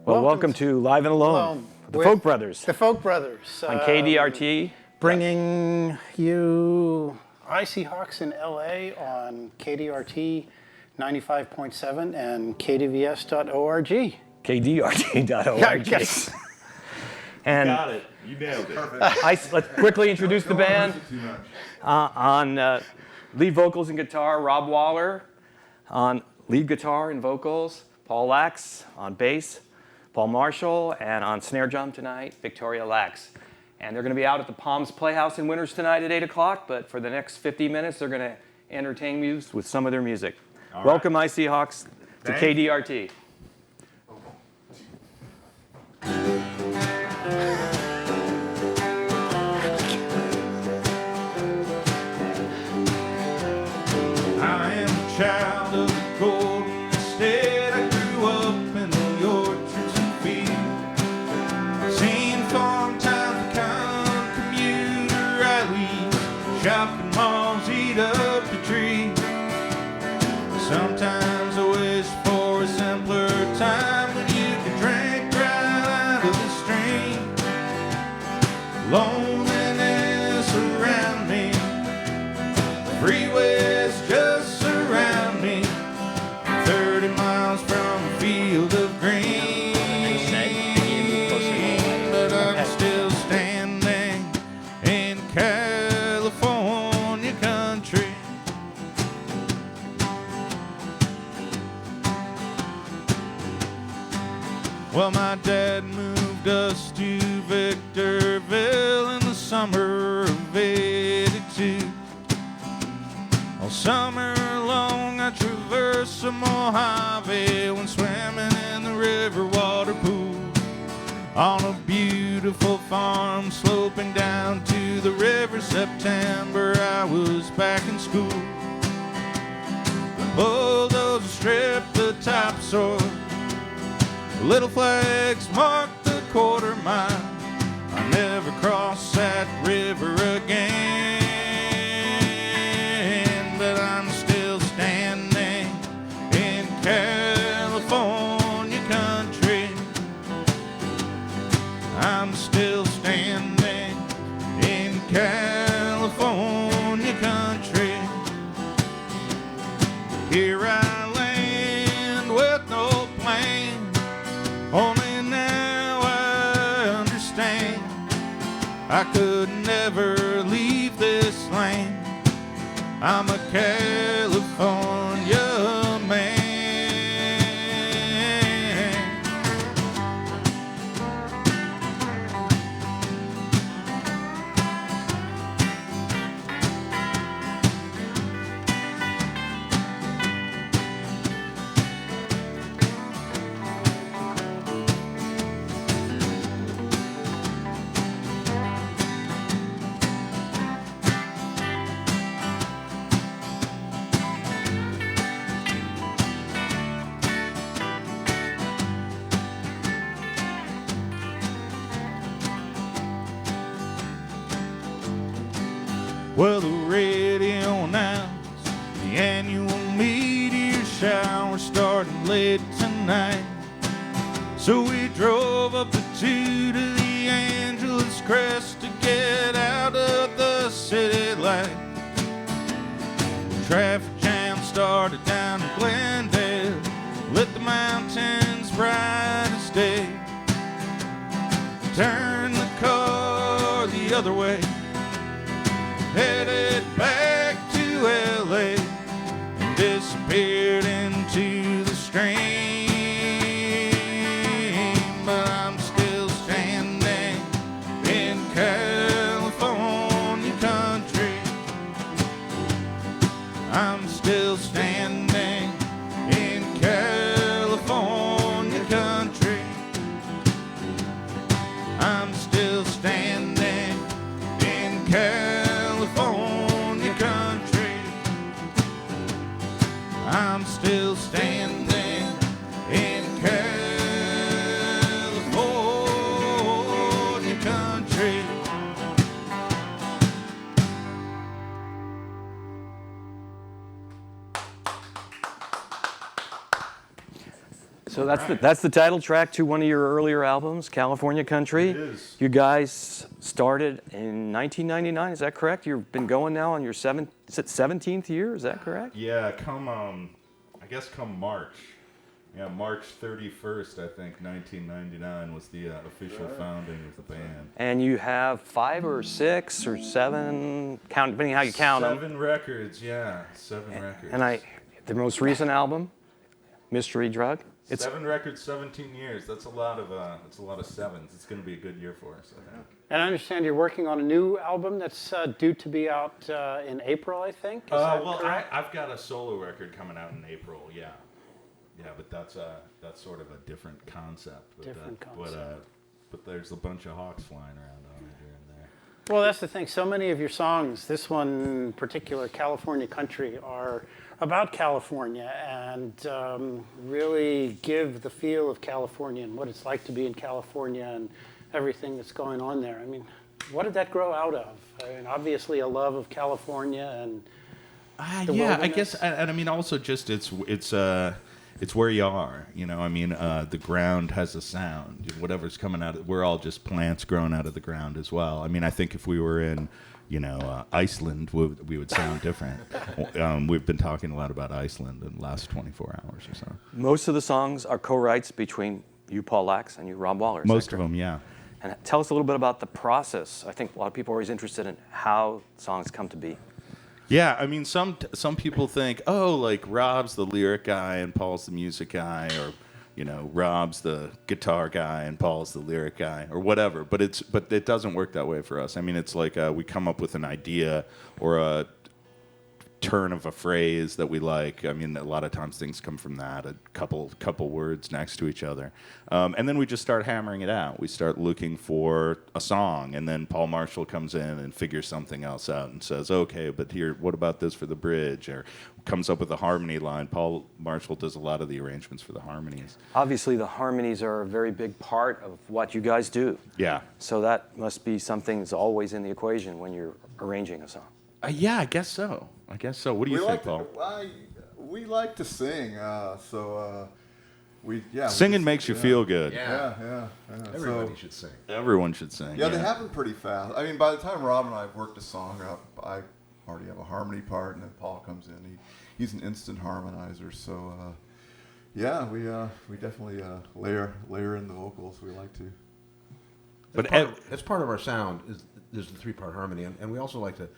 Well, welcome to Live in Loam, the Folk Brothers. The Folk Brothers. On KDRT. Bringing you Icy Hawks in LA on KDRT 95.7 and KDVS.org. KDRT.org. Yes. And you got it. You nailed it. let's quickly introduce the band. On lead vocals and guitar, Rob Waller. On lead guitar and vocals, Paul Lax. On bass, Paul Marshall. And on snare drum tonight, Victoria Lax. And they're going to be out at the Palms Playhouse in Winters tonight at 8 o'clock. But for the next 50 minutes, they're going to entertain you with some of their music. All Welcome, right. Icy Hawks, to Thank you. KDRT. I am a child of the golden state. I grew up in the orchards and fields. Seen farm time, pecan, commuter rallies, shopping malls, eat up the tree. Sometimes I wish for a simpler time when you could drink right out of the stream. Loneliness around me, freeways just surround me. 30 miles from a field of green, but I'm still standing in California country. Well, my dad moved us to Victorville in the summer of '82. All summer long I traversed the Mojave when swimming in the river water pool. On a beautiful farm sloping down to the river, September I was back in school. The bulldozer stripped the topsoil, little flags marked the quarter mile. I never crossed that river again, but I'm still standing in California country. I'm still standing in California country. Here I land with no plan, only now I understand I could never leave this land. I'm a California man. Well, the radio announced the annual meteor shower starting late tonight. So we drove up the 2 to the Angeles Crest to get out of the city light. The traffic jam started down in Glendale, lit the mountains bright as day. Turned the car the other way, headed back to LA, and disappeared into the stream. But I'm still standing in California country. I'm still standing in California country. I'm still standing in California country. I'm still standing in California country. So that's the title track to one of your earlier albums, California Country. It is. You guys started in 1999, is that correct? You've been going now on your 17th year, is that correct? Yeah, I guess come March. Yeah, March 31st, I think, 1999 was the official founding of the band. And you have 5 or 6 or 7, depending how you count them. 7 records, yeah, 7 records. And the most recent album, Mystery Drug. 7 records, 17 years. That's a lot of sevens. It's going to be a good year for us, I think. And I understand you're working on a new album that's due to be out in April, I think. Is that correct? I've got a solo record coming out in April. Yeah, but that's sort of a different concept. But there's a bunch of hawks flying around on it here and there. Well, that's the thing. So many of your songs, this one in particular, California Country, are about California and really give the feel of California and what it's like to be in California and everything that's going on there. I mean, what did that grow out of? I mean, obviously a love of California and the yeah, I wilderness. guess, and I mean also just it's where you are, you know. I mean, the ground has a sound. Whatever's coming out, we're all just plants growing out of the ground as well. I mean, I think if we were in, Iceland, we would sound different. We've been talking a lot about Iceland in the last 24 hours or so. Most of the songs are co-writes between you, Paul Lax, and you, Rob Waller. Most of them, yeah. And tell us a little bit about the process. I think a lot of people are always interested in how songs come to be. Yeah, I mean, some people think, oh, like Rob's the lyric guy and Paul's the music guy, or Rob's the guitar guy and Paul's the lyric guy, or whatever. But it doesn't work that way for us. I mean, it's like we come up with an idea or a turn of a phrase that we like. I mean, a lot of times things come from that, a couple words next to each other. And then we just start hammering it out. We start looking for a song, and then Paul Marshall comes in and figures something else out and says, okay, but here, what about this for the bridge? Or comes up with a harmony line. Paul Marshall does a lot of the arrangements for the harmonies. Obviously, the harmonies are a very big part of what you guys do. Yeah. So that must be something that's always in the equation when you're arranging a song. Yeah, I guess so. What do you think, Paul? We like to sing, Singing makes you feel good. Yeah. Everybody should sing. Everyone should sing. Yeah, they happen pretty fast. I mean, by the time Rob and I have worked a song up, I already have a harmony part, and then Paul comes in. He's an instant harmonizer, so we definitely layer in the vocals. We like to. But That's part of our sound. There's the 3-part harmony, and we also like to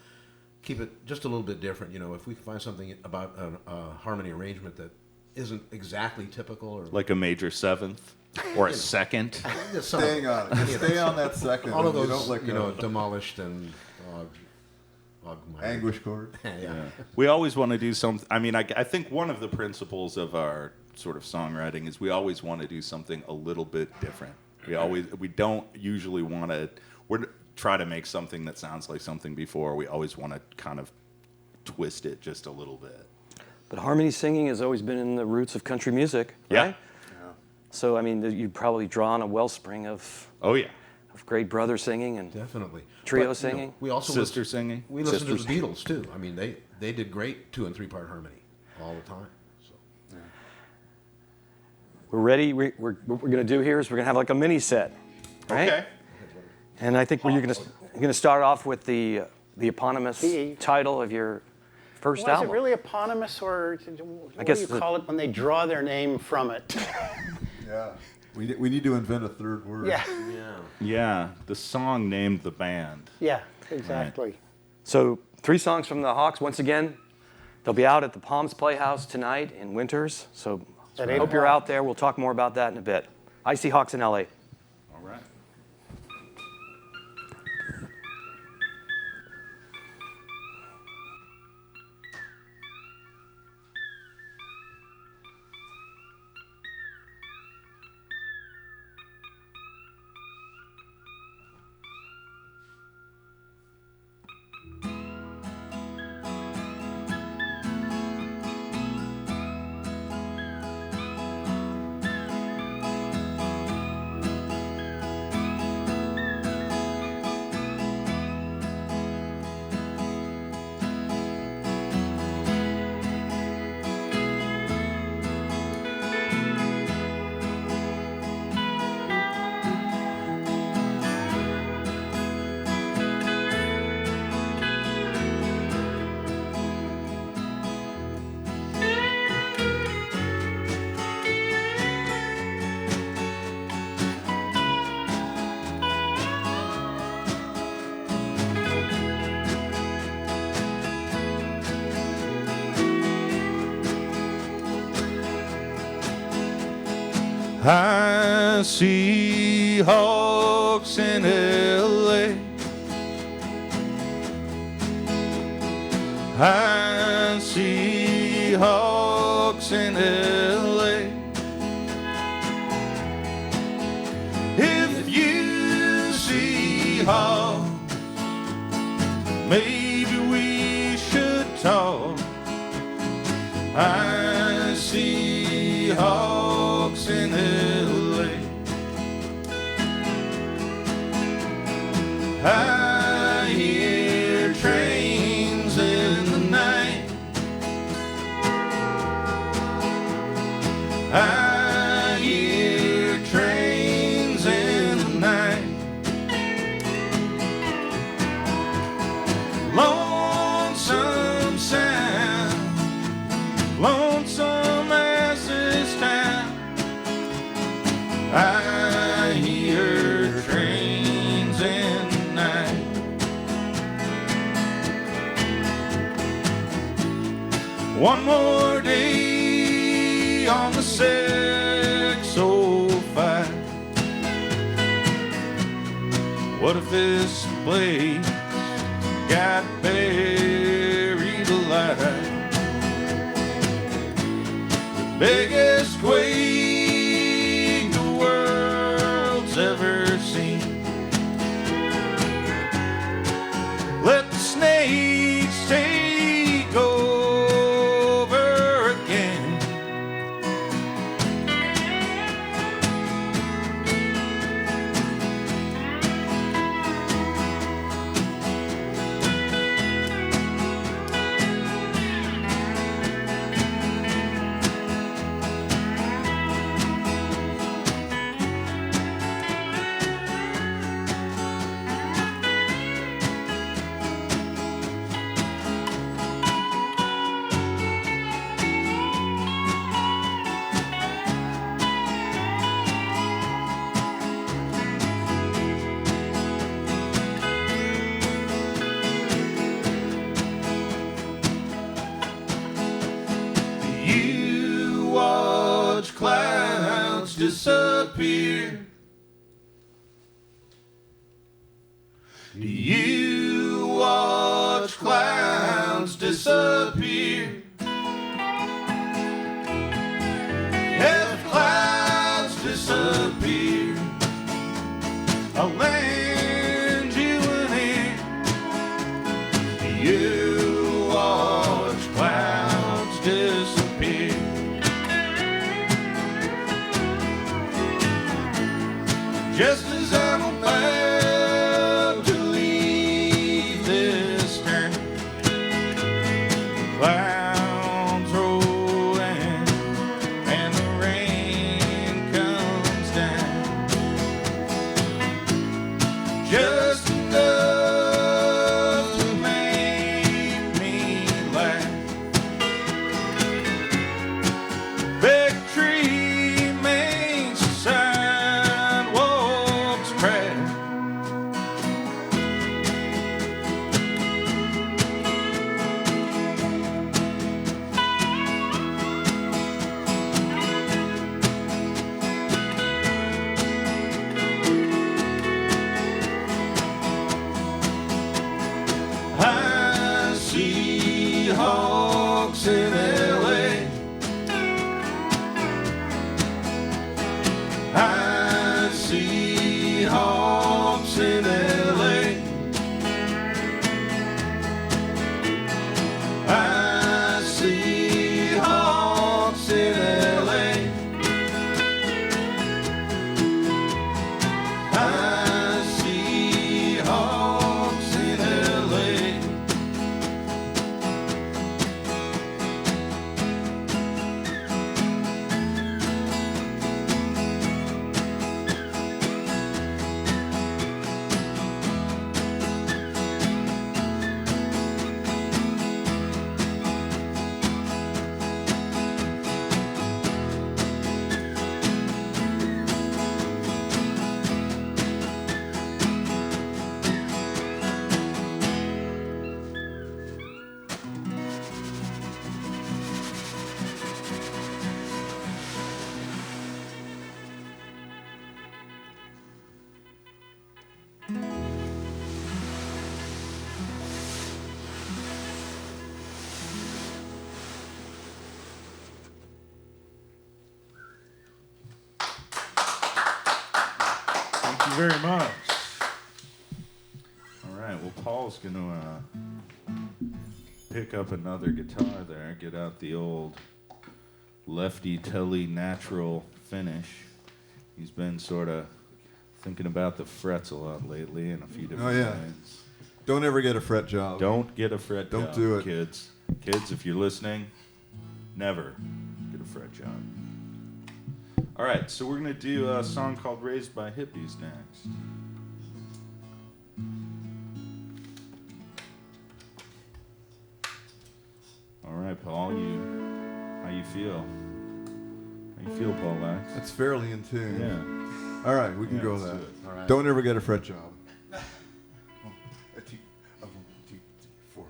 keep it just a little bit different. If we can find something about a harmony arrangement that isn't exactly typical, or like a major seventh or a second. Staying on it. Stay on that second. All of You those, don't let go. demolished and Anguish chord. yeah. We always want to do something. I mean, I think one of the principles of our sort of songwriting is we always want to do something a little bit different. We don't usually want to try to make something that sounds like something before. We always want to kind of twist it just a little bit. But harmony singing has always been in the roots of country music, right? Yeah. So, I mean, you'd probably draw on a wellspring of great brother singing and Definitely. trio singing. We also Sister singing. We listen to the Beatles too. I mean, they did great 2- and 3-part harmony all the time. So. We're ready. What we're going to do here is we're going to have like a mini set, right? Okay. And I think you're going to start off with the eponymous title of your first Well, is album. it really eponymous, or what guess do you call it when they draw their name from it? Yeah. We need to invent a third word. Yeah. Yeah, the song named the band. Yeah, exactly. So 3 songs from the Hawks. Once again, they'll be out at the Palms Playhouse tonight in Winters. So At I 8 hope you're o'clock. out there. We'll talk more about that in a bit. I see Hawks in LA. All right. I see hawks in LA. I see hawks in LA. If you see hawks, maybe we should talk. I see hawks in LA. I hear trains in the night. I hear trains in the night. Lonesome sound, lonesome as this town. I hear trains in the night. One more day on the 605. What if this place got buried alive? The biggest quake the world's ever seen. Let the snakes take over again. You watch clouds disappear. Do you watch clouds disappear? If clouds disappear, I'll lend you an ear. You watch clouds disappear. Just as I'm about to leave this town, clouds roll in and the rain comes down. Just enough to make me laugh. Big tree makes a sidewalk Thank you very much. All right, well, Paul's going to pick up another guitar there, get out the old lefty telly natural finish. He's been sort of thinking about the frets a lot lately in a few different ways. Don't ever get a fret job. Don't get a fret job. Don't do it. Kids. Kids, if you're listening, never get a fret job. All right, so we're going to do a song called Raised by Hippies next. All right, Paul, how you feel? How you feel, Paul Lax? That's fairly in tune. Yeah. All right, we can go let's that. do it. All right. Don't ever get a fret job. 1, 2, 3, 4.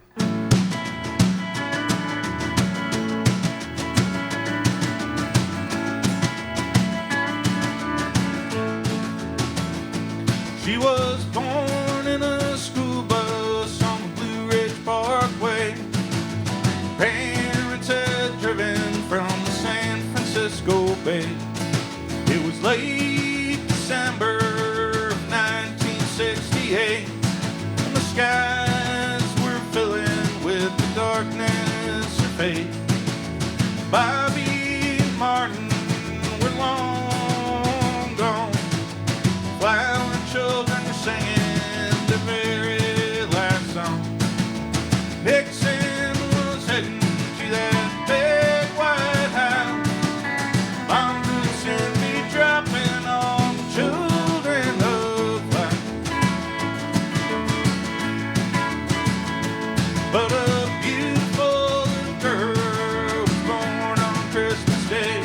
She was born in a school bus on the Blue Ridge Parkway. Parents had driven from the San Francisco Bay. It was late December of 1968, and the skies were filling with the darkness of fate. Bobby and Martin were long gone. Flower children were singing their very last song. Nixon was heading to that big white house. Bombs would soon be dropping on the children of light. But a beautiful little girl was born on Christmas Day,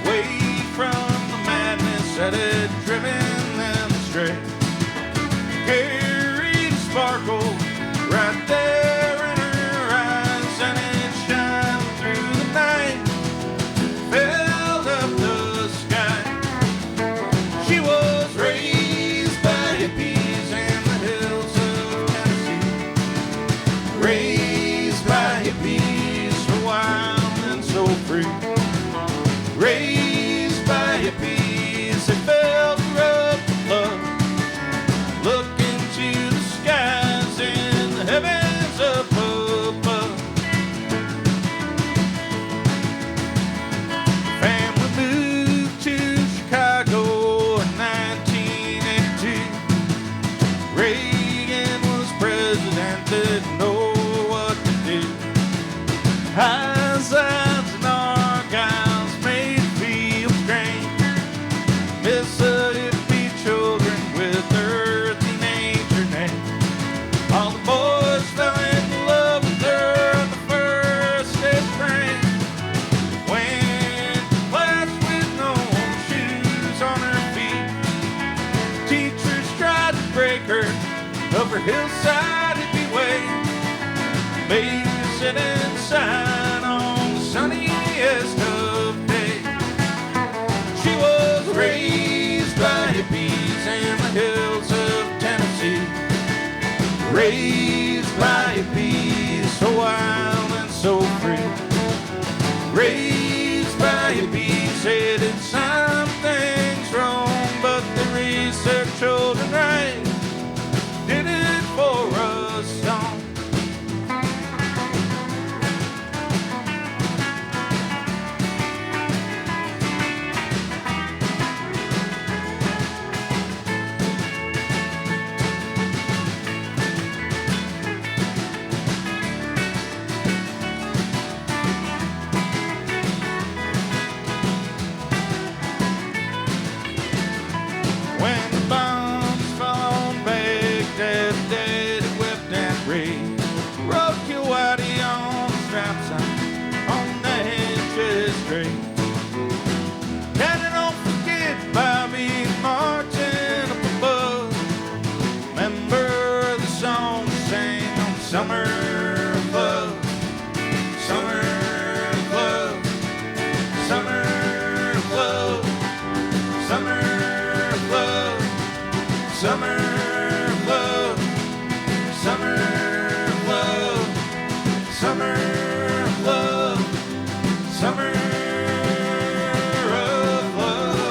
away from the madness that had driven them astray. Carried a sparkle right there in her eyes, and it shined through the night, filled up the sky. She was raised by hippies in the hills of Tennessee, raised by hippies, so wild and so free. Raised by hippies, they felt her up with love. Look into the skies in the heavens up above. Family moved to Chicago in 1982. Reagan was president, didn't know what to do. Highs, odds, and argyles made it feel strange. Mississippi children with earthy nature names. All the boys fell in love with her on the first day of spring. Went to class with no shoes on her feet. Teachers tried to break her up her hillside hippie way. Made her sit inside on the sunniest of days. She was raised by hippies in the hills of Tennessee. Raised by hippies, so wild and so free. Raised by hippies, said it's something's wrong, but the research children right did it for a song. When the bombs fell on Baghdad, Daddy wept and prayed. Wrote your whitey on the straps on the hedges straight. Daddy, don't forget Bobby Martin up above. Remember the song we sang on Summer of Love. Summer of Love. Summer of Love. Summer of Love. Summer of Love. Summer of Love. Summer of Love. Summer of Love.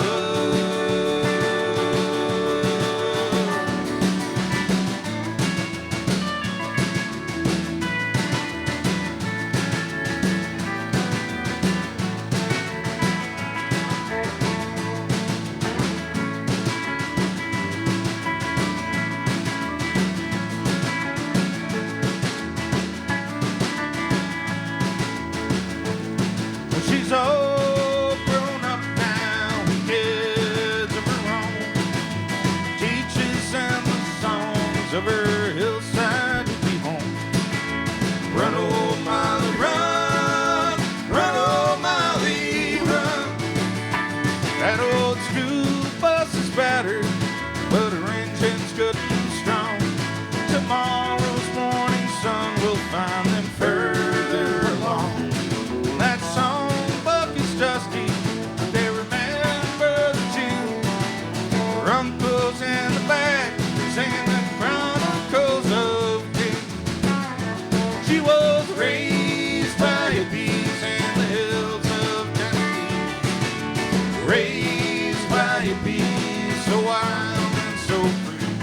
a bee, so wild and so free.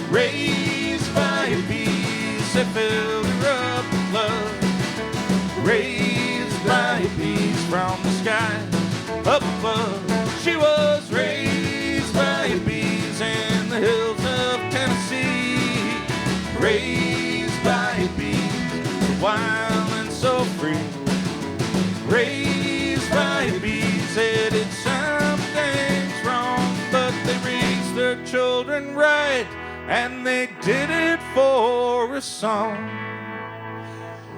Raised by a bee, they filled her up with love. Raised by bees from the sky up above. She was raised by bees in the hills of Tennessee. Raised by bees, so wild and so free. Raised by bees, they did some things wrong, but they raised their children right, and they did it for a song.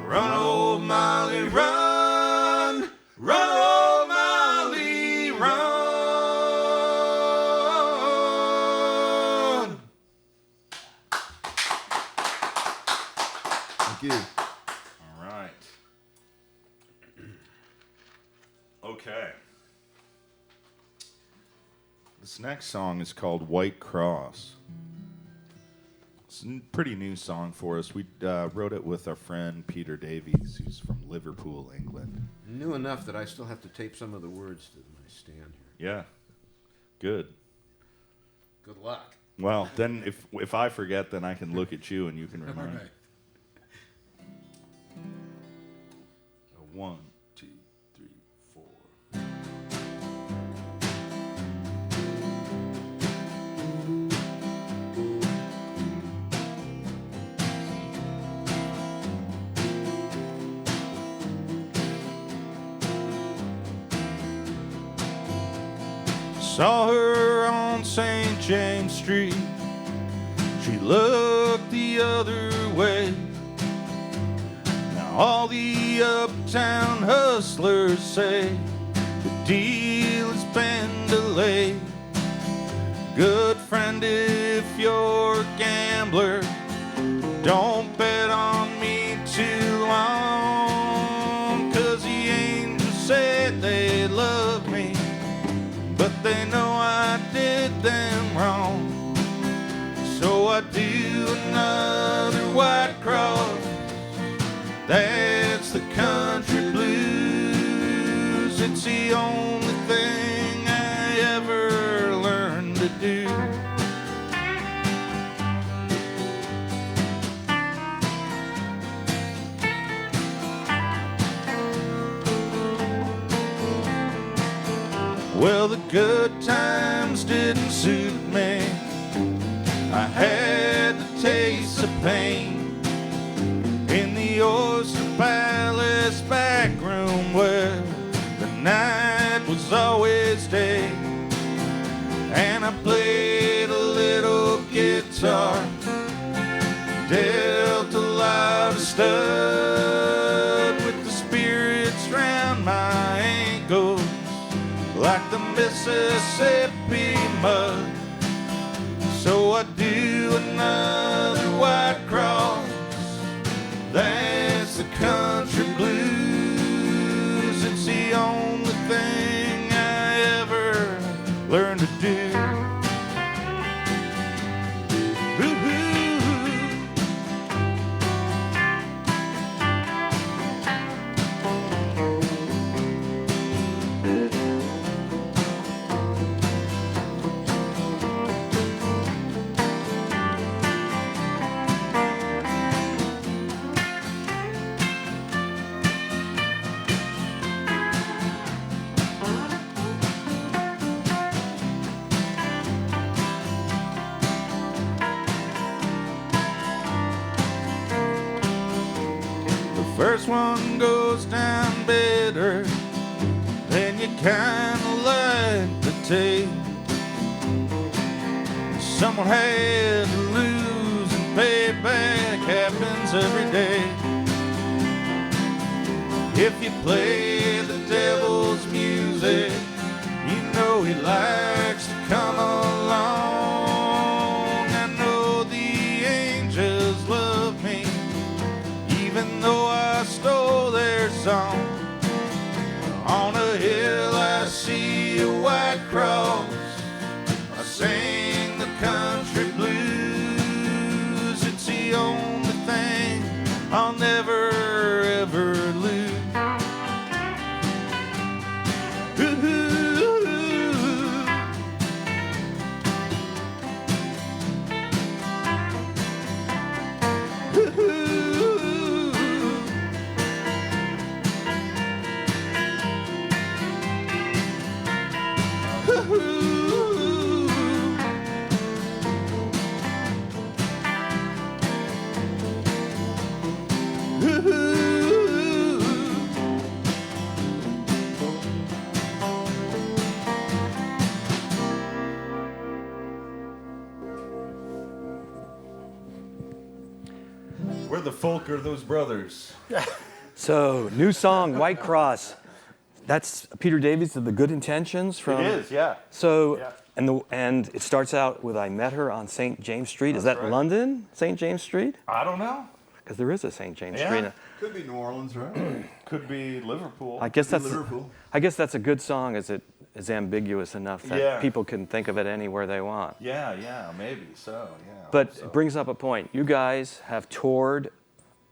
Run, old Molly, run. Run, old Molly, run. Thank you. All right. Okay. This next song is called White Cross. It's a pretty new song for us. We wrote it with our friend Peter Davies, who's from Liverpool, England. New enough that I still have to tape some of the words to my stand here. Yeah, good. Good luck. Well, then if I forget, then I can look at you and you can All remind me. right. 1, 2, 3, 4. Saw her on St. James Street. She looked the other way. Now all the uptown hustlers say the deal has been delayed. Good friend, if you're a gambler, don't bet on me too long, 'cause the angels said they love me, but they know I did them wrong. So I do another white cross. That's the country blues. It's the only thing I ever learned to do. Well, the good times didn't suit me. I had the taste of pain in the Oyster Palace back room where the night was always day. And I played a little guitar, dealt a lot of stud with the spirits round my ankles, like the Mississippi mud. So I do another white cross. That's the country blues. It's the only thing I ever learned to do. First one goes down better, then you kinda like the taste. Someone had to lose and payback happens every day. If you play the devil's music, you know he likes to come along. I know the angels love me, even though I stole their song. On a hill I see a white cross. I sing the country blues. It's the only thing I'll never ever lose. Ooh, Where the folk are those brothers? So, new song, White Cross. That's Peter Davies of the Good Intentions from. It is, yeah. So, Yeah. and it starts out with I met her on St. James Street. Is that right. London, St. James Street? I don't know. Because there is a St. James Yeah. Street. Could be New Orleans, right? Could be Liverpool. I guess that's Liverpool. I guess that's a good song. Is it is ambiguous enough that Yeah. people can think of it anywhere they want. Yeah, maybe so. Yeah. But so. it brings up a point. You guys have toured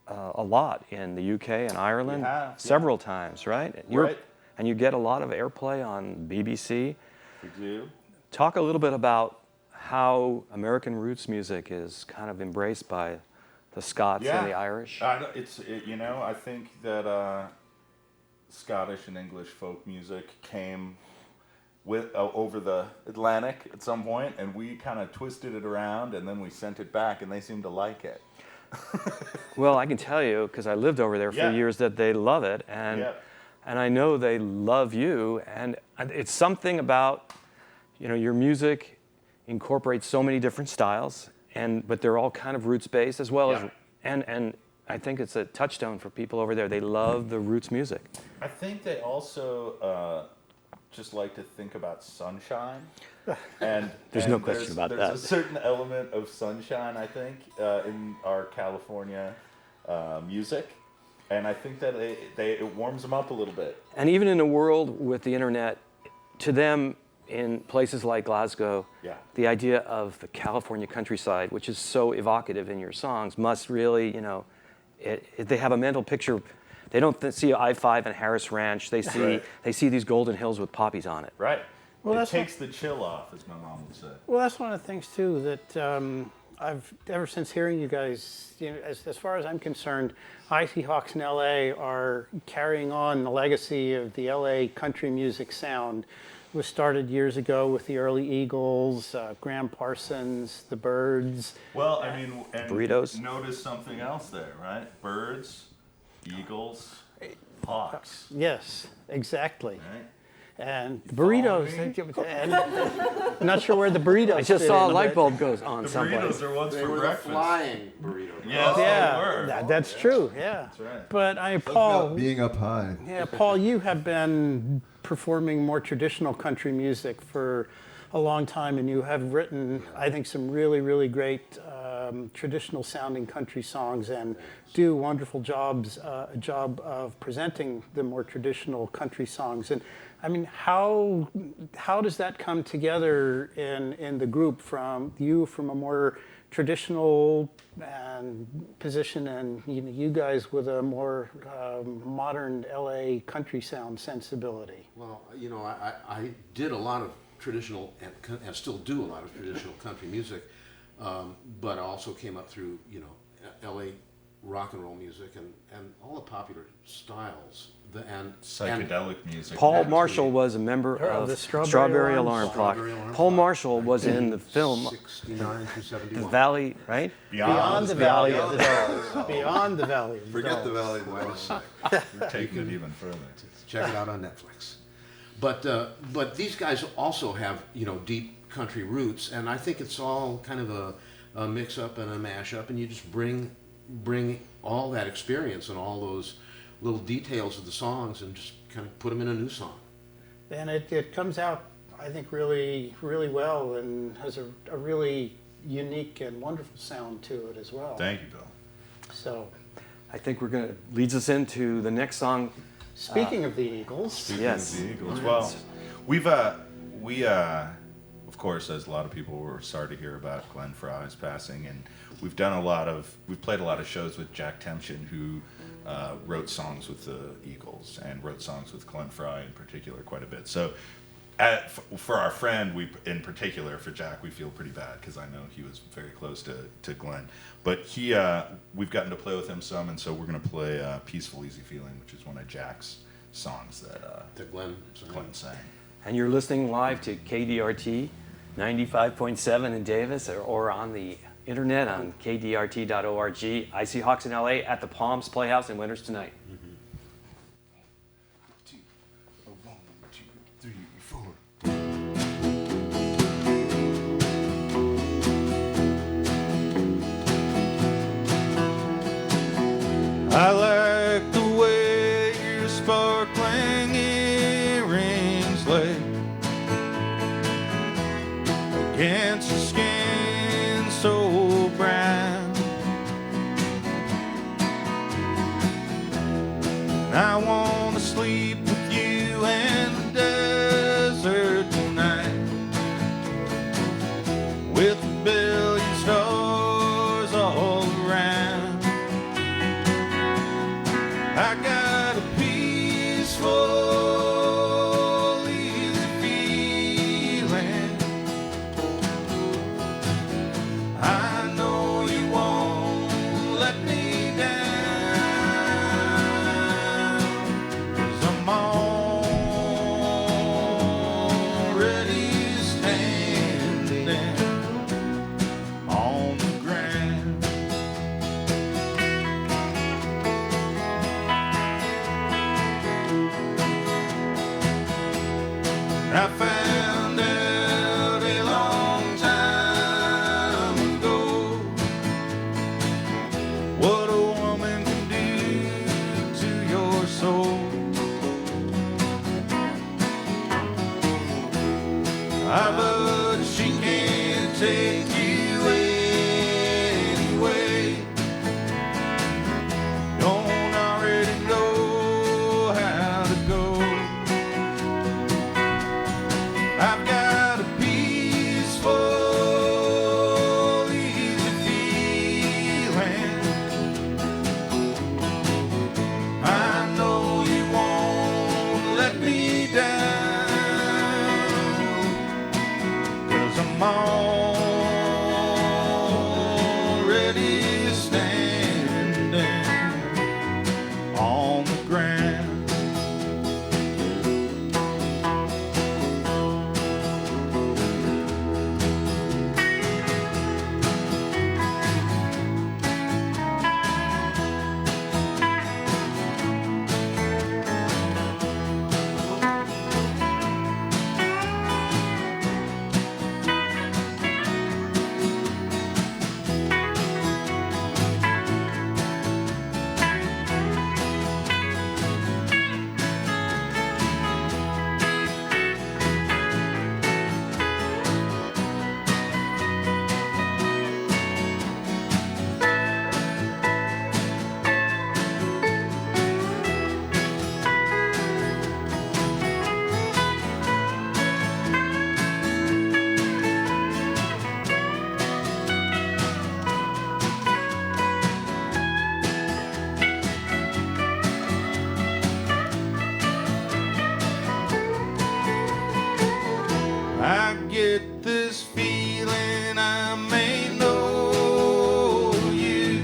a lot in the UK and Ireland We have, yeah. several times, right? Right. And you get a lot of airplay on BBC. We do. Talk a little bit about how American roots music is kind of embraced by the Scots and the Irish. I think that Scottish and English folk music came with over the Atlantic at some point, and we kind of twisted it around, and then we sent it back, and they seemed to like it. Well, I can tell you, because I lived over there for Yeah. years, that they love it, and Yeah. and I know they love you, and it's something about, your music incorporates so many different styles, but they're all kind of roots based as well Yeah. as, and I think it's a touchstone for people over there. They love the roots music. I think they also just like to think about sunshine. And There's no question about there's that. a certain element of sunshine, I think, in our California music. And I think that it warms them up a little bit. And even in a world with the internet, to them, in places like Glasgow, Yeah. the idea of the California countryside, which is so evocative in your songs, must really, they have a mental picture. They don't see I-5 and Harris Ranch. They see Right. they see these golden hills with poppies on it. Right. Well, It that's takes the chill off, as my mom would say. Well, that's one of the things too that I've ever since hearing you guys. As far as I'm concerned, Icy Hawks in LA are carrying on the legacy of the LA country music sound. It was started years ago with the early Eagles, Graham Parsons, the Byrds. Well, I mean, and Burritos. notice something else there, right? Birds, eagles, hawks, Yes, exactly. right? And the burritos. And I'm not sure where the burritos. I just fit saw a in, light but- bulb goes on The someplace. burritos are ones They for were the breakfast. flying burrito. Yes, Yeah, they were. that's true. Yeah, That's right. But About Paul, being up high. yeah, Paul, you have been performing more traditional country music for a long time, and you have written, I think, some really, really great traditional sounding country songs, and do wonderful job of presenting the more traditional country songs. And I mean, how does that come together in the group from a more traditional position, and you guys with a more modern LA country sound sensibility? Well, I did a lot of traditional and still do a lot of traditional country music, but I also came up through LA rock and roll music and all the popular styles. Psychedelic music. Paul Absolutely. Marshall was a member Of of the Strawberry, Strawberry Alarm Alarm Clock. Strawberry Alarm Paul Clock. Marshall was in the film 69 through The 71. Valley, right? Beyond the Valley of the Dolls. Beyond the Valley of the Forget the Dolls. Valley of the Dolls. We're taking it even further. Check it out on Netflix. But these guys also have deep country roots, and I think it's all kind of a mix up and a mash up, and you just bring all that experience and all those little details of the songs and just kind of put them in a new song. And it comes out, I think, really, really well, and has a really unique and wonderful sound to it as well. Thank you, Bill. So, I think we're going to leads us into the next song. speaking of the Eagles, Yes. The Eagles. Well, we of course, as a lot of people were sorry to hear about Glenn Fry's passing, and we've played a lot of shows with Jack Tempchin, who wrote songs with the Eagles and wrote songs with Glenn Fry in particular quite a bit. So for our friend, in particular, for Jack, we feel pretty bad because I know he was very close to Glenn. But we've gotten to play with him some, and so we're going to play Peaceful Easy Feeling, which is one of Jack's songs that Glenn sang. And you're listening live to KDRT 95.7 in Davis, or on the internet on kdrt.org. Icy Hawks in LA at the Palms Playhouse in Winters tonight. against your skin so brown. I want to sleep with you in the desert tonight, with a billion stars all around. I got a peaceful, easy feeling. I know you won't let me down, 'cause I'm already standing on the ground. I found out a long time ago what a woman can do to your soul. But she can't take you anyway. Don't already know how to go. I've got a peaceful, easy feeling. I know you won't let me down, 'cause I'm already standing on the ground. I get this feeling I may know you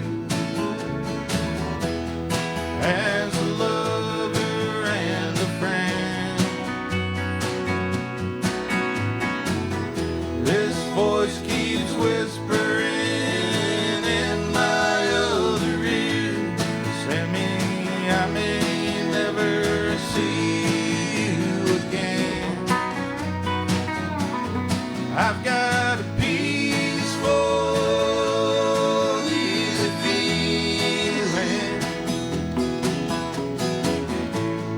as a lover and a friend. This voice keeps whispering in my other ear, saying I may never see you again. I've got a peaceful, easy feeling.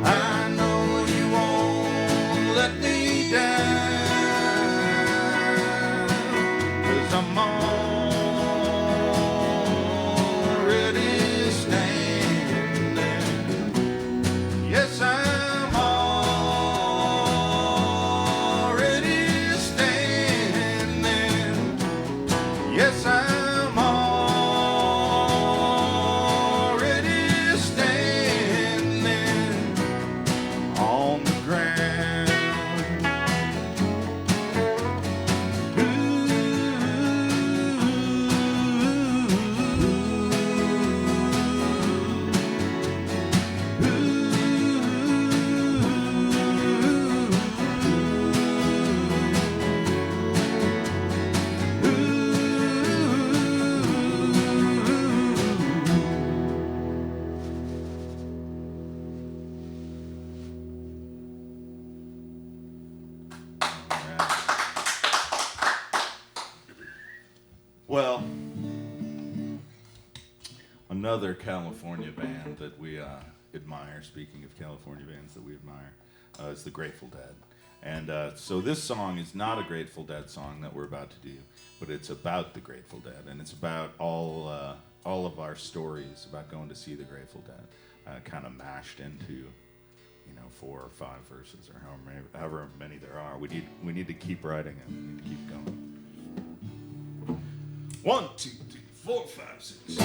I know you won't let me down, 'cause I'm already standing. Yes, I'm already standing. Yes, I'm already standing on the ground. Well, another California band that we admire, speaking of California bands that we admire, is the Grateful Dead. And so this song is not a Grateful Dead song that we're about to do, but it's about the Grateful Dead, and it's about all of our stories about going to see the Grateful Dead, kind of mashed into 4 or 5 verses or however many there are. We need to keep writing it. We need to keep going. 1, 2, 3, 4, 5, 6.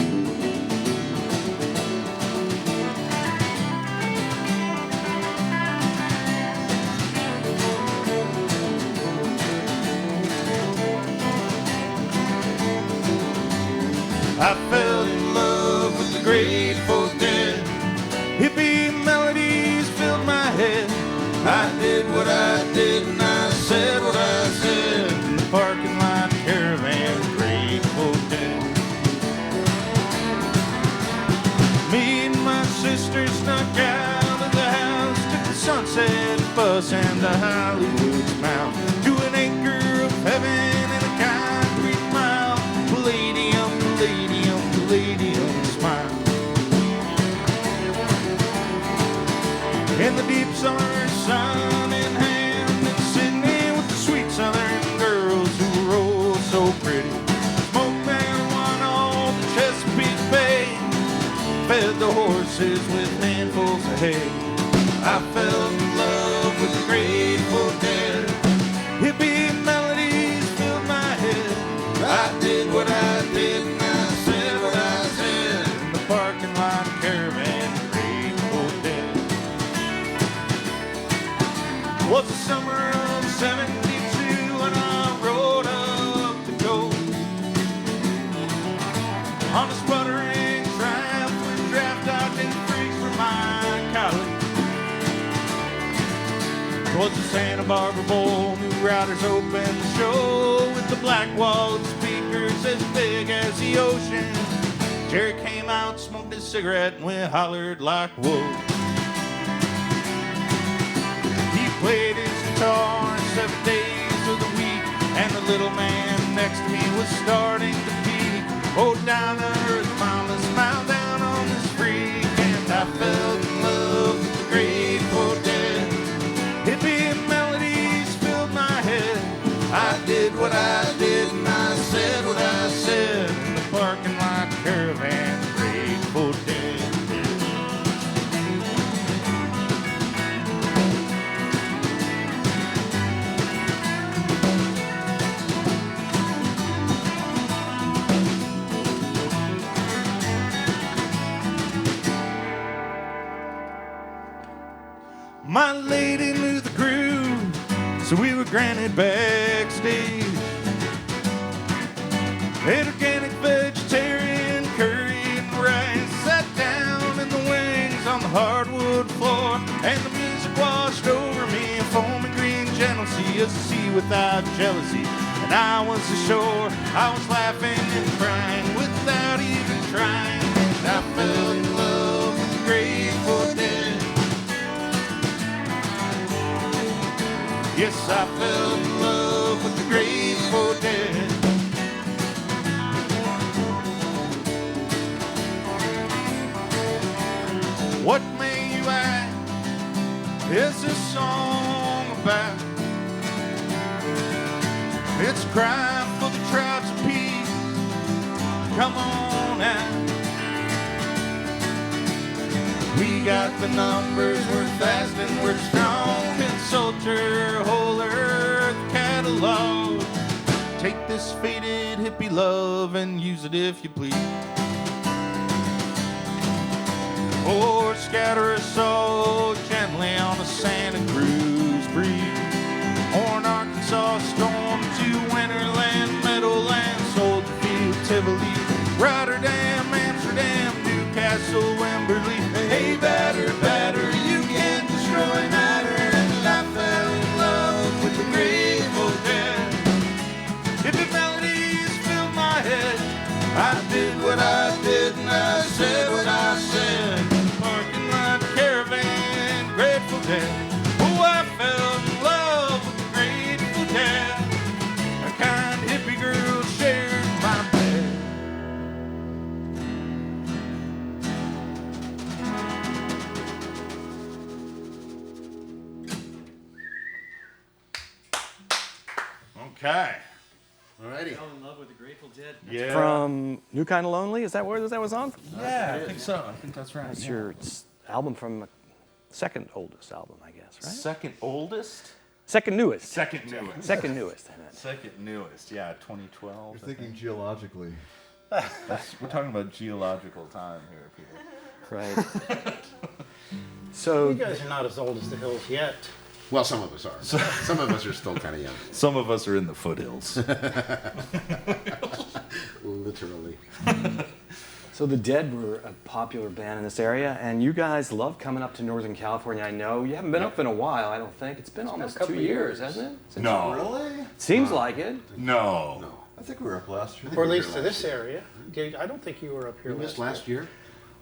I fell in love with the Grateful Dead. Hippie melodies filled my head. I did what I did and I said what I said in the parking lot caravan, Grateful Dead. Me and my sister snuck out of the house, took the Sunset bus and the Hollywood's mouth to an acre of heaven and a concrete mile. Palladium, palladium, palladium smile. In the deep summer sun in hand in Sydney with the sweet southern girls who roll so pretty. Smoked marijuana all the Chesapeake Bay, fed the horses with handfuls of hay. I fell in love with the Grateful Dead. Hippie melodies filled my head. I did what I did and I said what I said in the parking lot caravan, Grateful Dead. Was the summer of '72 when I rode up the coast on a sputtering Triumph with draft dodging freaks from my college. Was the Santa Barbara Bowl, New Riders opened the show with the black walled speakers as big as the ocean. Jerry came out, smoked his cigarette, and we hollered like wolves. He played his guitar 7 days of the week, and the little man next to me was starting to peek. Oh, down to earth, mama, smile down on this freak, and I fell in love with the Grateful Dead. Hippie melodies filled my head. I did what I did and I said what I said in the parking lot caravan, Grateful Dead. My lady knew the groove, so we were granted backstage. Ate organic vegetarian curry and rice. Sat down in the wings on the hardwood floor, and the music washed over me, a foaming green jealousy as the sea without jealousy. And I was ashore, I was laughing and crying without even trying. And I fell in love with the Grateful Dead. Yes, I fell in love with the Grateful Dead. What may you ask is this song about? It's a cry for the tribes of peace. Come on out. We got the numbers, we're fast and we're strong. Consult your whole earth catalog. Take this faded hippie love and use it if you please. Or scatter us so gently on a Santa Cruz breeze. Or an Arkansas storm to Winterland, Meadowland, Soldier Field, Tivoli, Rotterdam, Amsterdam, Newcastle, Wimberley. Hey, batter, batter, you can't destroy matter. And I fell in love with the Grateful Dead. Hippie melodies filled my head. I did what I did and I said what I said. Parking lot caravan, Okay. Alrighty. Fell in love with the Grateful Dead. Yeah. From New Kind of Lonely, is that where that was on? Yeah, I think so. I think that's right. That's your album from second oldest album, I guess, right? second oldest? Second newest. Second newest. Second newest, I meant. Second newest, yeah, 2012. You're thinking geologically. We're talking about geological time here, people. Right. So You guys are not as old as the hills yet. Well, some of us are. Some of us are still kind of young. Some of us are in the foothills. Literally. So the Dead were a popular band in this area, and you guys love coming up to Northern California. I know you haven't been up in a while. I don't think it's been almost couple 2 years, hasn't it? No. Really? Seems like it. No. I think we were up last year. Or at least to this area. I don't think you were up here You missed last year?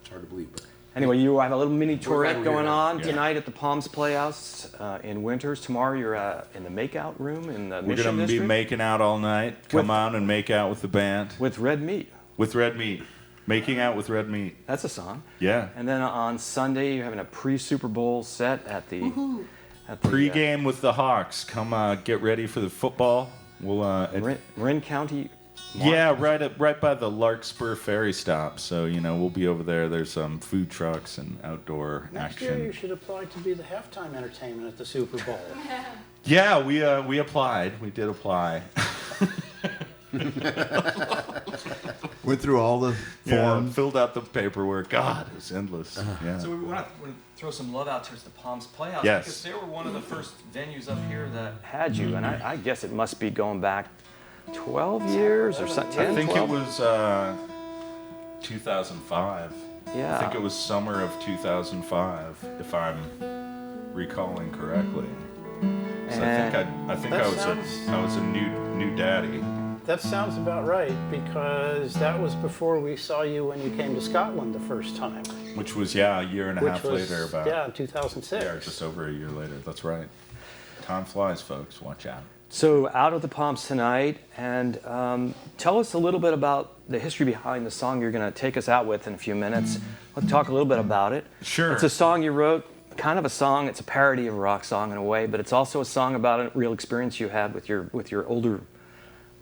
It's hard to believe, but Anyway, you have a little mini glad tourette we're going here. on Yeah. tonight at the Palms Playhouse in Winters. Tomorrow you're in the makeout room in the We're Mission going to be District making out all night. Come on and make out with the band. with Red Meat. With red meat. Making out with red meat. That's a song. Yeah. And then on Sunday you're having a pre-Super Bowl set at the Pre-game with the Hawks. Come get ready for the football. We'll Marin County. yeah, right by the Larkspur ferry stop. So we'll be over there. There's some food trucks and outdoor Next year action. you should apply to be the halftime entertainment at the Super Bowl. Yeah, we applied. We did apply. Went through all the Yeah, forms. filled out the paperwork. God, it was endless. Yeah. So we want to throw some love out towards the Palms Playhouse Yes. because they were one of the first venues up here that had you, and I guess it must be going back 12 years or something. 10, I think 12? it was 2005. Yeah. I think it was summer of 2005, if I'm recalling correctly. So And I think That I was sounds- a new daddy. That sounds about right, because that was before we saw you when you came to Scotland the first time. Which was a year and a half was, later, about yeah, 2006. yeah, just over a year later. That's right. Time flies, folks. Watch out. So out of the Palms tonight, and tell us a little bit about the history behind the song you're going to take us out with in a few minutes. Let's talk a little bit about it. Sure. It's a song you wrote, kind of a song. It's a parody of a rock song in a way, but it's also a song about a real experience you had with your older,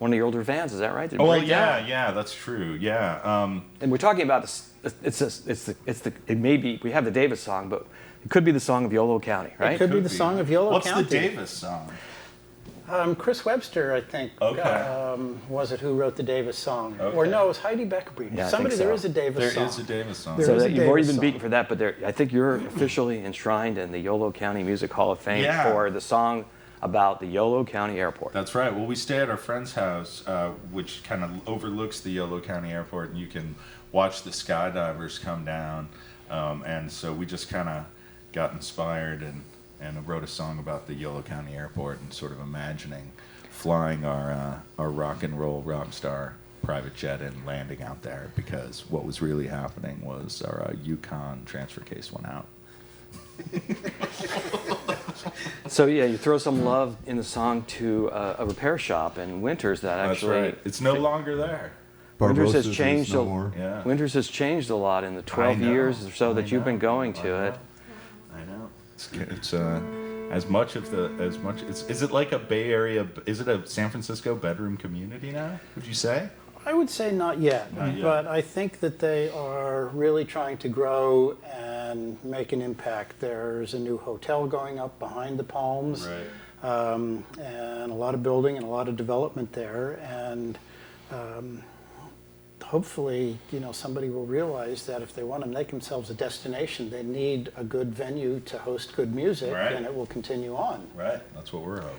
one of your older fans. Is that right? Did it Oh, well, break down? yeah, that's true. Yeah. And we're talking about this. It may be, we have the Davis song, but it could be the song of Yolo County, right? It could be the song of Yolo What's County. the Davis song? Chris Webster, I think, Okay. was it who wrote the Davis song? Okay. Or no, it was Heidi Beckebreed. Yeah, I Somebody, think so. there is a Davis There song. is a Davis song. There So is that a you've already Davis been beaten song. for that, but I think you're officially enshrined in the Yolo County Music Hall of Fame Yeah. for the song about the Yolo County Airport. That's right. Well, we stay at our friend's house, which kind of overlooks the Yolo County Airport, and you can watch the skydivers come down. And so we just kind of got inspired and wrote a song about the Yolo County Airport and sort of imagining flying our rock and roll rock star private jet and landing out there, because what was really happening was our Yukon transfer case went out. So yeah, you throw some love in the song to a repair shop in Winters that That's actually. right. It's no longer there. Winters has Barbossa's is changed no a- more. Yeah. Winters has changed a lot in the 12 know, years or so I that you've been know, going I to know. it. I know. It's is it like a Bay Area, is it a San Francisco bedroom community now, would you say? I would say not yet, Not yet. but I think that they are really trying to grow and make an impact. There's a new hotel going up behind the Palms, and a lot of building and a lot of development there. And hopefully, somebody will realize that if they want to make themselves a destination, they need a good venue to host good music, Right. and it will continue on. Right, that's what we're hoping.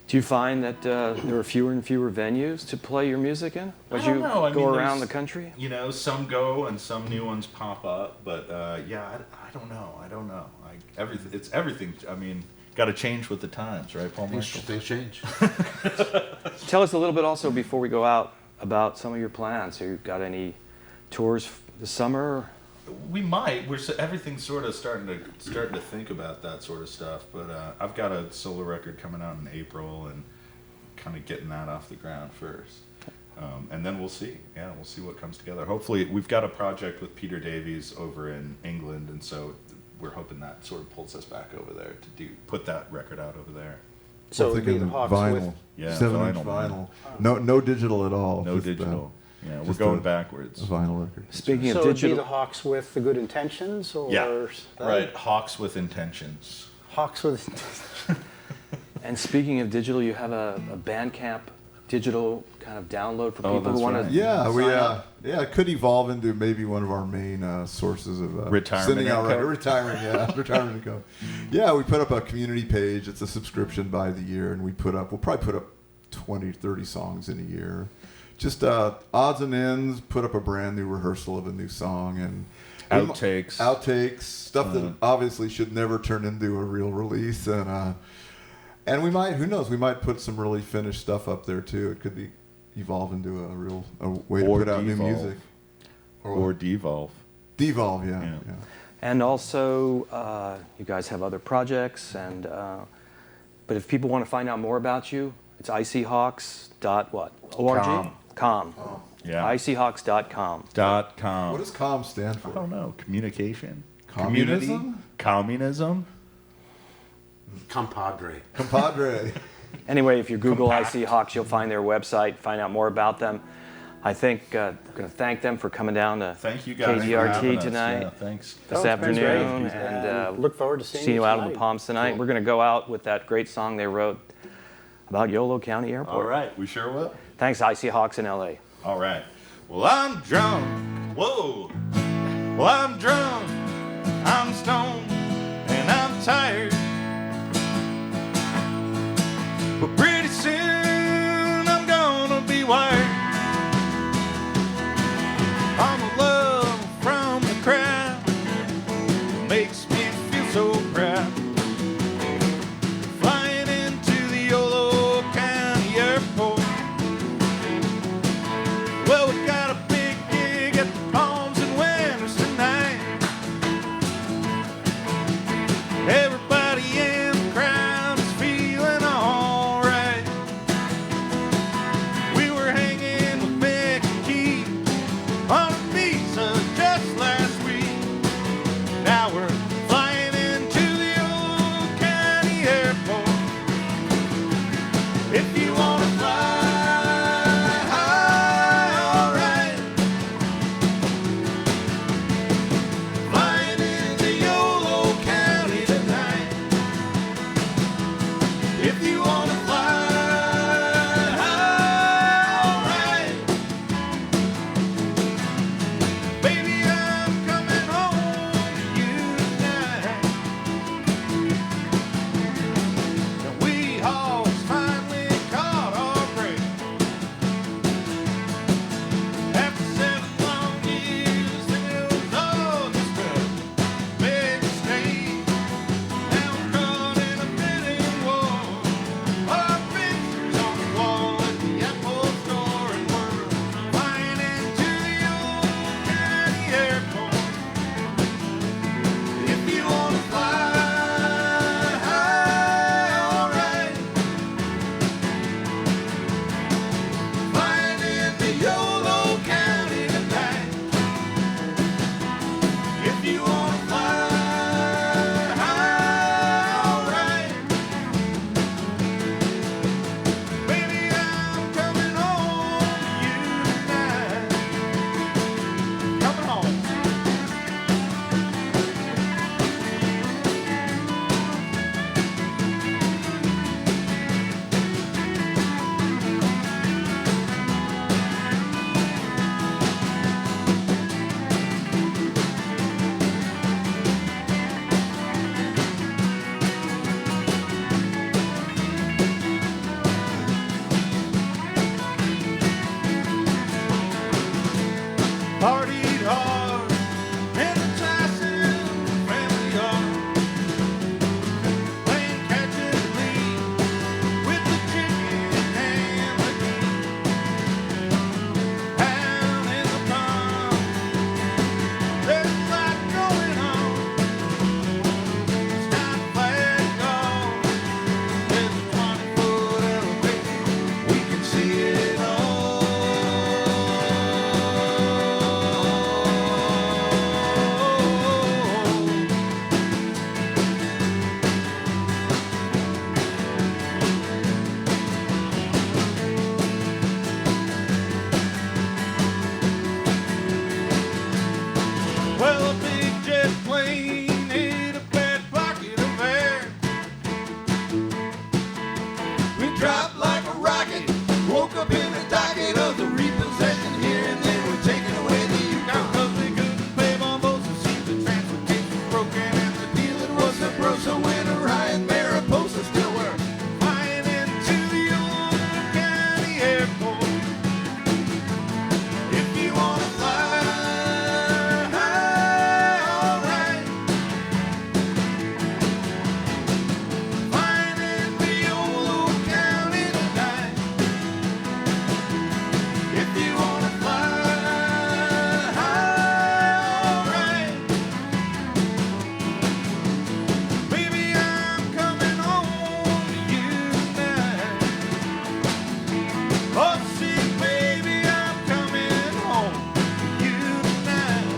Do you find that there are fewer and fewer venues to play your music in as I don't you know. I go mean, around the there's- country? Some go and some new ones pop up, but I don't know. It's everything. I mean, got to change with the times, right, Paul Marshall? things change. Tell us a little bit also before we go out about some of your plans. So you've got any tours this summer? We might. Everything's sort of starting to think about that sort of stuff. But I've got a solo record coming out in April, and kind of getting that off the ground first, and then we'll see. Yeah, we'll see what comes together. Hopefully, we've got a project with Peter Davies over in England, and so we're hoping that sort of pulls us back over there to put that record out over there. So it We're would be thinking the Hawks vinyl, with. Yeah, 7-inch vinyl, vinyl. No digital at all. No just, digital. Yeah, we're just going a backwards. vinyl record. Speaking So of it would be digital, the Hawks with the good intentions, or Yeah, right. Hawks with intentions. Hawks with. and speaking of digital, you have a Bandcamp digital kind of download for Oh, people who that's want right. to. Yeah, we sign up. it could evolve into maybe one of our main sources of Retirement sending out income? retiring, retirement income. Yeah, we put up a community page. It's a subscription by the year, and we'll probably put up 20, 30 songs in a year. Just odds and ends. Put up a brand new rehearsal of a new song and outtakes, stuff that obviously should never turn into a real release, and we might, who knows, we might put some really finished stuff up there too. It could be evolve into a way to put out new music. Or devolve. Devolve, yeah. And also, you guys have other projects, and but if people want to find out more about you, it's icyhawks.org? Com. Yeah. icyhawks.com. .com. What does COM stand I for? don't know. Communication. Communism? Communism. Compadre. Compadre. Anyway, if you Google IC Hawks, you'll find their website, find out more about them. I think I'm going to thank them for coming down to Thank you guys for KDRT having us. tonight, Yeah, thanks. this Oh, it's been afternoon, great. and Look forward to seeing see you out on the tonight. Palms tonight. We're going to go out with that great song they wrote about Yolo County Airport. All right. We sure will. Thanks, IC Hawks in LA. All right. Well, I'm drunk. Whoa. Well, I'm drunk. I'm stoned. And I'm tired. But pretty soon I'm gonna be wired. All the love from the crowd makes me feel so proud. Flying into the Yolo County Airport. Well, we got a big gig at the Palms and Winners tonight. Everybody dropped like a rocket. Woke up in the docket of the repossession here, and they were taking away the Yukon. Cause they couldn't pay bombos to see the transportation broken, and the deal it was a bro. So when a riot Mariposa still were flying into the old county airport. If you wanna fly high, alright. Flying in the old county tonight. If you wanna fly high, alright. Baby, I'm coming home to you tonight. Oh, see, baby, I'm coming home to you tonight.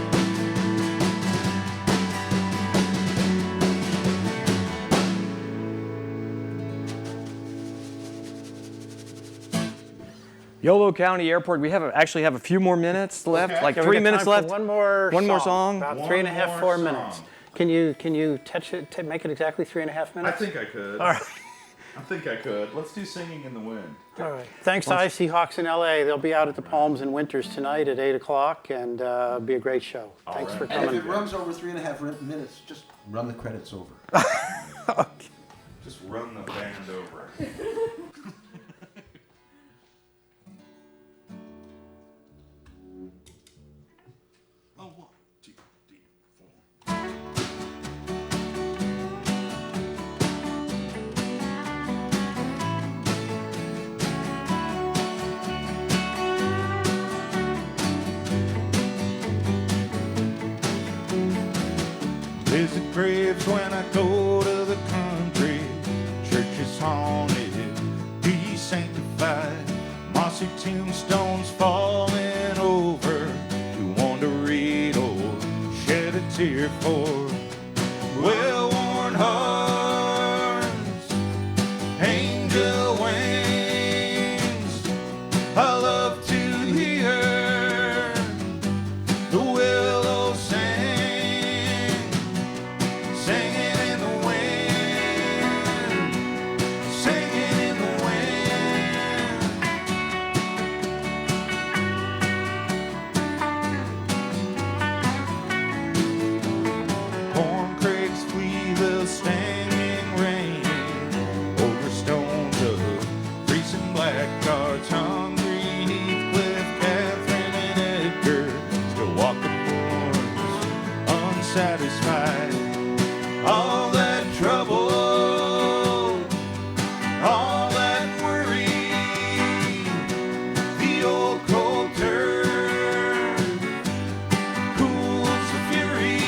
Yolo County Airport. We actually have a few more minutes left, Okay. like Okay, we 3 got minutes time for left. One more song? About One 3.5, more 4 song. minutes. Can you touch it, make it exactly 3.5 I minutes? think I could. All right. I think I could. Let's do Singing in the Wind. All right. Thanks to Icy Hawks in LA. They'll be out at the Palms and Winters tonight at 8 o'clock, and it'll be a great show. Thanks right. for And if coming. it runs over 3.5 minutes, just run the credits over. Just run the band over. Oh, 1, 2, 3, 4. Visit graves when I go to the country. Churches haunted, be sanctified. Mossy tombstones falling over. You want to read or shed a tear for well-worn hearts, angel wings. I love to hear the willow sing, singing in the wind, singing in the wind. Corn crakes flee the stinging rain over stones of freezing black guards. Hungry Heathcliff, Catherine, and Edgar still walk the moors unsatisfied. All that trouble, all that worry, the old cold turf cools the fury,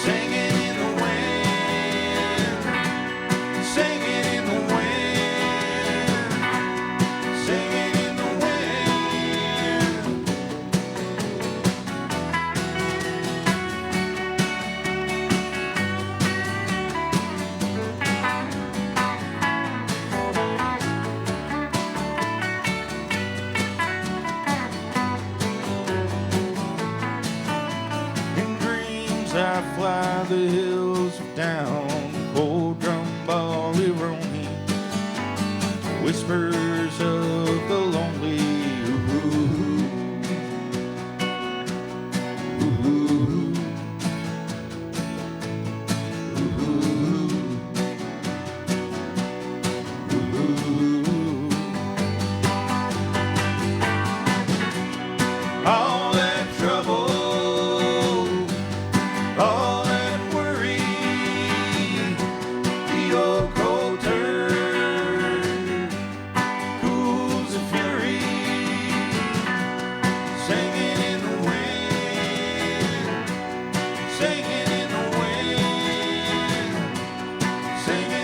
singing in the wind, singing in the wind, singing in the wind. In dreams I fly the hills of down, old drum bally rolling, whispers of the lonely. All that trouble, all that worry, the old cold turf cools the fury, singing in the wind, singing in the wind, singing